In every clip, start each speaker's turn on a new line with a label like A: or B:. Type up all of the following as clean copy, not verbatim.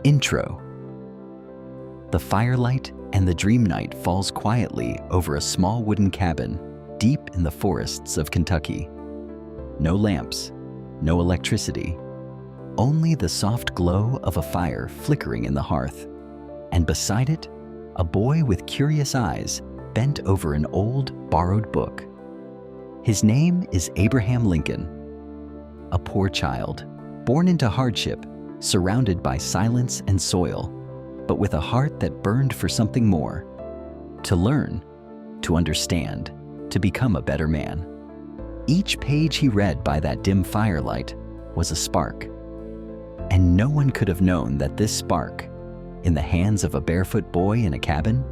A: Intro. The firelight and the dream night falls quietly over a small wooden cabin deep in the forests of Kentucky. No lamps, no electricity, only the soft glow of a fire flickering in the hearth, and beside it, a boy with curious eyes bent over an old, borrowed book. His name is Abraham Lincoln, a poor child, born into hardship, surrounded by silence and soil, but with a heart that burned for something more: to learn, to understand, to become a better man. Each page he read by that dim firelight was a spark, and no one could have known that this spark, in the hands of a barefoot boy in a cabin,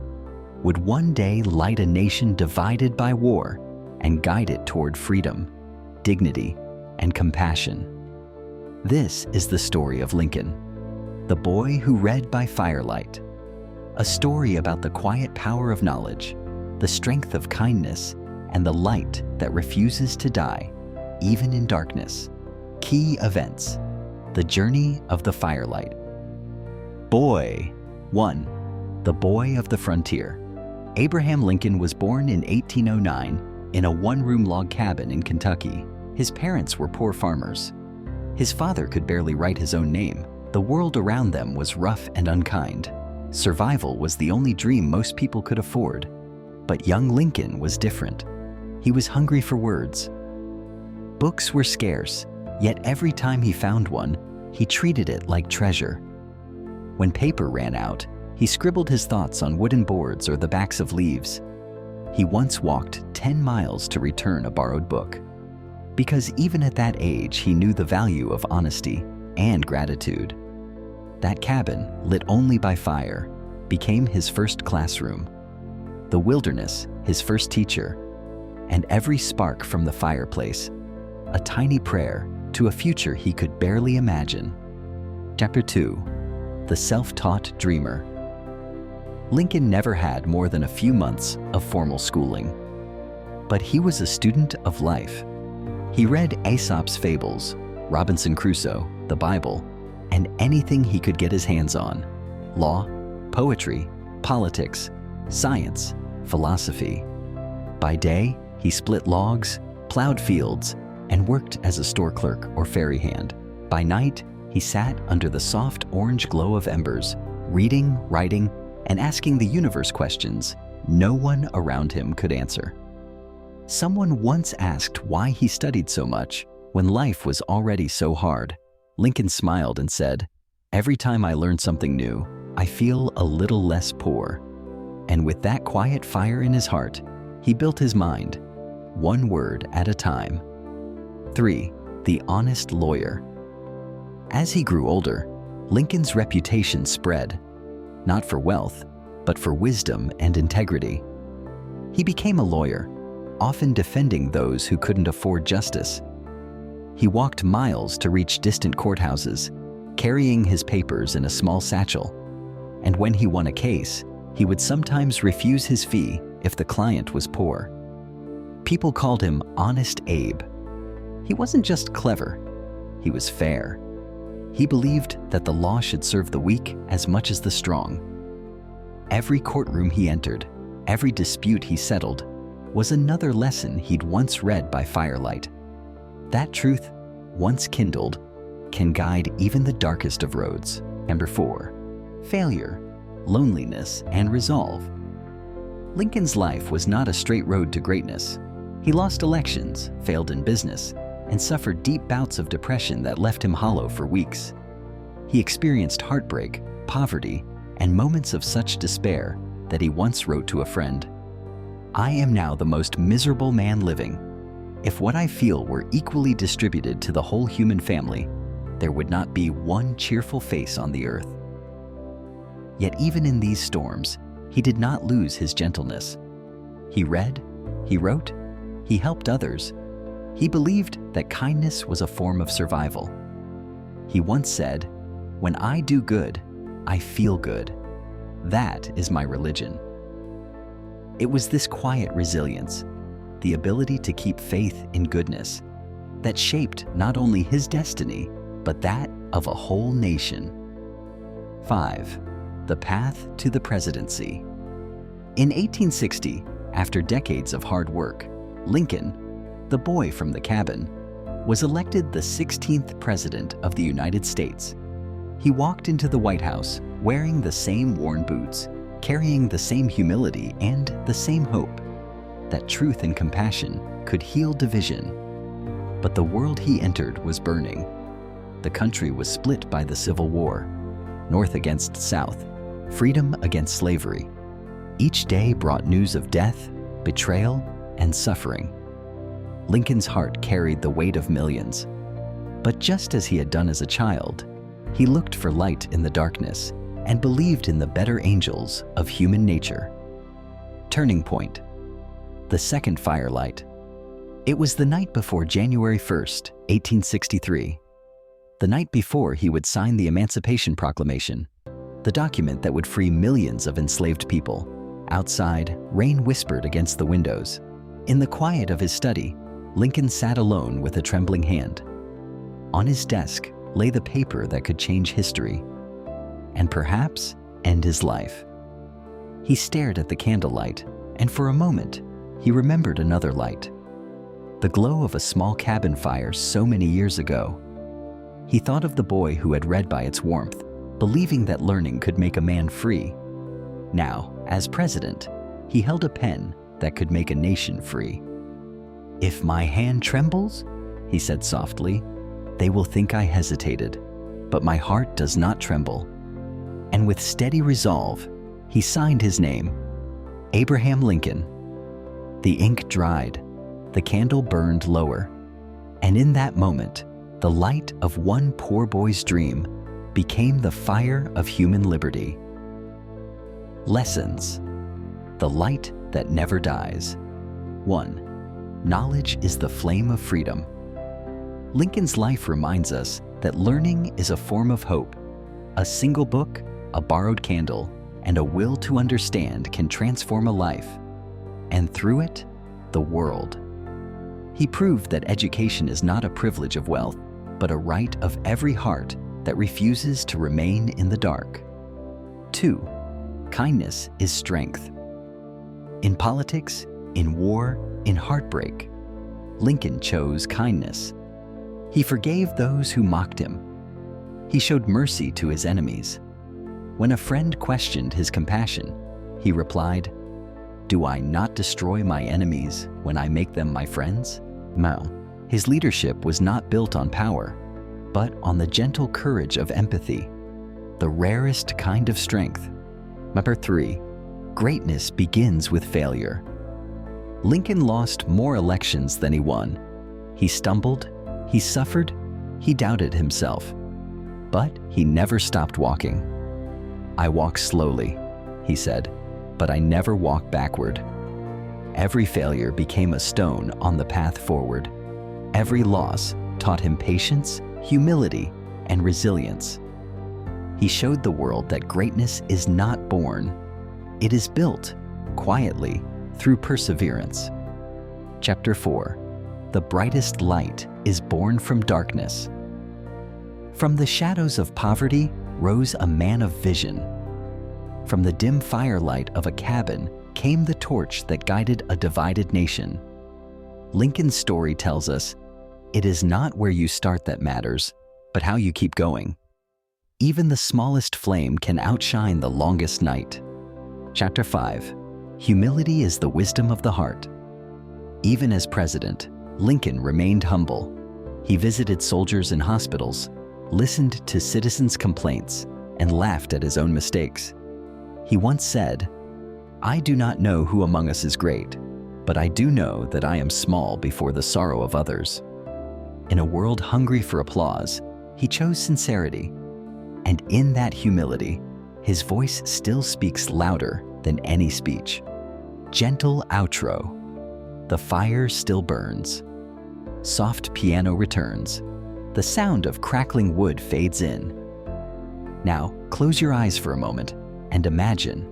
A: would one day light a nation divided by war and guide it toward freedom, dignity, and compassion. This is the story of Lincoln, the boy who read by firelight, a story about the quiet power of knowledge, the strength of kindness, and the light that refuses to die, even in darkness. Key events: the journey of the firelight. Boy 1. The boy of the frontier. Abraham Lincoln was born in 1809 in a one-room log cabin in Kentucky. His parents were poor farmers. His father could barely write his own name. The world around them was rough and unkind. Survival was the only dream most people could afford. But young Lincoln was different. He was hungry for words. Books were scarce, yet every time he found one, he treated it like treasure. When paper ran out, he scribbled his thoughts on wooden boards or the backs of leaves. He once walked 10 miles to return a borrowed book. Because even at that age, he knew the value of honesty and gratitude. That cabin, lit only by fire, became his first classroom. The wilderness, his first teacher, and every spark from the fireplace, a tiny prayer to a future he could barely imagine. Chapter 2. The Self-Taught Dreamer. Lincoln never had more than a few months of formal schooling, but he was a student of life. He read Aesop's fables, Robinson Crusoe, the Bible, and anything he could get his hands on: law, poetry, politics, science, philosophy. By day, he split logs, plowed fields, and worked as a store clerk or ferry hand. By night, he sat under the soft orange glow of embers, reading, writing, and asking the universe questions no one around him could answer. Someone once asked why he studied so much when life was already so hard. Lincoln smiled and said, "Every time I learn something new, I feel a little less poor." And with that quiet fire in his heart, he built his mind, one word at a time. 3. The honest lawyer. As he grew older, Lincoln's reputation spread, not for wealth, but for wisdom and integrity. He became a lawyer, often defending those who couldn't afford justice. He walked miles to reach distant courthouses, carrying his papers in a small satchel. And when he won a case, he would sometimes refuse his fee if the client was poor. People called him Honest Abe. He wasn't just clever, he was fair. He believed that the law should serve the weak as much as the strong. Every courtroom he entered, every dispute he settled, was another lesson he'd once read by firelight. That truth, once kindled, can guide even the darkest of roads. Number 4. Failure, loneliness, and resolve. Lincoln's life was not a straight road to greatness. He lost elections, failed in business, and suffered deep bouts of depression that left him hollow for weeks. He experienced heartbreak, poverty, and moments of such despair that he once wrote to a friend, "I am now the most miserable man living. If what I feel were equally distributed to the whole human family, there would not be one cheerful face on the earth." Yet even in these storms, he did not lose his gentleness. He read, he wrote, he helped others. He believed that kindness was a form of survival. He once said, "When I do good, I feel good. That is my religion." It was this quiet resilience, the ability to keep faith in goodness, that shaped not only his destiny, but that of a whole nation. 5. The path to the presidency. In 1860, after decades of hard work, Lincoln, the boy from the cabin, was elected the 16th President of the United States. He walked into the White House wearing the same worn boots, carrying the same humility and the same hope that truth and compassion could heal division. But the world he entered was burning. The country was split by the Civil War, North against South, freedom against slavery. Each day brought news of death, betrayal, and suffering. Lincoln's heart carried the weight of millions. But just as he had done as a child, he looked for light in the darkness and believed in the better angels of human nature. Turning point. The second firelight. It was the night before January 1st, 1863. The night before he would sign the Emancipation Proclamation, the document that would free millions of enslaved people. Outside, rain whispered against the windows. In the quiet of his study, Lincoln sat alone with a trembling hand. On his desk lay the paper that could change history, and perhaps end his life. He stared at the candlelight, and for a moment, he remembered another light. The glow of a small cabin fire so many years ago. He thought of the boy who had read by its warmth, believing that learning could make a man free. Now, as president, he held a pen that could make a nation free. "If my hand trembles," he said softly, "they will think I hesitated, but my heart does not tremble." And with steady resolve, he signed his name, Abraham Lincoln. The ink dried, the candle burned lower, and in that moment, the light of one poor boy's dream became the fire of human liberty. Lessons. The light that never dies. 1. Knowledge is the flame of freedom. Lincoln's life reminds us that learning is a form of hope. A single book, a borrowed candle, and a will to understand can transform a life, and through it, the world. He proved that education is not a privilege of wealth, but a right of every heart that refuses to remain in the dark. 2. Kindness is strength. In politics, in war, in heartbreak, Lincoln chose kindness. He forgave those who mocked him. He showed mercy to his enemies. When a friend questioned his compassion, he replied, "Do I not destroy my enemies when I make them my friends?" No. His leadership was not built on power, but on the gentle courage of empathy, the rarest kind of strength. Number 3. Greatness begins with failure. Lincoln lost more elections than he won. He stumbled, he suffered, he doubted himself. But he never stopped walking. "I walk slowly," he said, "but I never walk backward." Every failure became a stone on the path forward. Every loss taught him patience, humility, and resilience. He showed the world that greatness is not born. It is built, quietly, through perseverance. Chapter 4. The brightest light is born from darkness. From the shadows of poverty rose a man of vision. From the dim firelight of a cabin came the torch that guided a divided nation. Lincoln's story tells us, it is not where you start that matters, but how you keep going. Even the smallest flame can outshine the longest night. Chapter 5. Humility is the wisdom of the heart. Even as president, Lincoln remained humble. He visited soldiers in hospitals, listened to citizens' complaints, and laughed at his own mistakes. He once said, "I do not know who among us is great, but I do know that I am small before the sorrow of others." In a world hungry for applause, he chose sincerity. And in that humility, his voice still speaks louder than any speech. Gentle outro. The fire still burns. Soft piano returns. The sound of crackling wood fades in. Now, close your eyes for a moment and imagine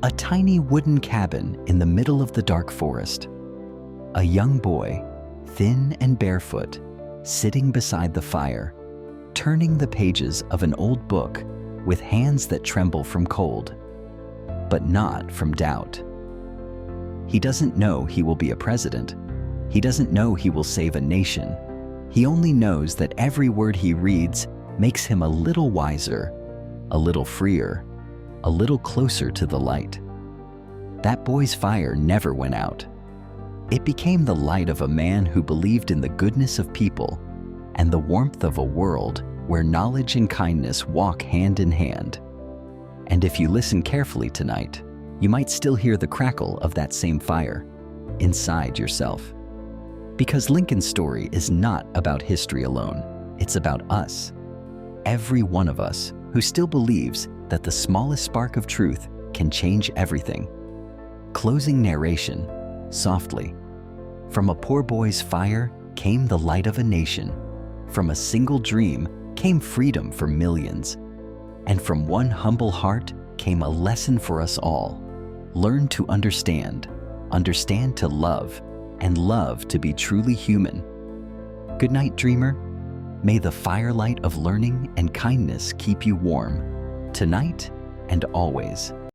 A: a tiny wooden cabin in the middle of the dark forest. A young boy, thin and barefoot, sitting beside the fire, turning the pages of an old book with hands that tremble from cold, but not from doubt. He doesn't know he will be a president. He doesn't know he will save a nation. He only knows that every word he reads makes him a little wiser, a little freer, a little closer to the light. That boy's fire never went out. It became the light of a man who believed in the goodness of people and the warmth of a world where knowledge and kindness walk hand in hand. And if you listen carefully tonight, you might still hear the crackle of that same fire inside yourself. Because Lincoln's story is not about history alone, it's about us. Every one of us who still believes that the smallest spark of truth can change everything. Closing narration, softly. From a poor boy's fire came the light of a nation. From a single dream came freedom for millions. And from one humble heart came a lesson for us all. Learn to understand, understand to love, and love to be truly human. Good night, dreamer. May the firelight of learning and kindness keep you warm, tonight and always.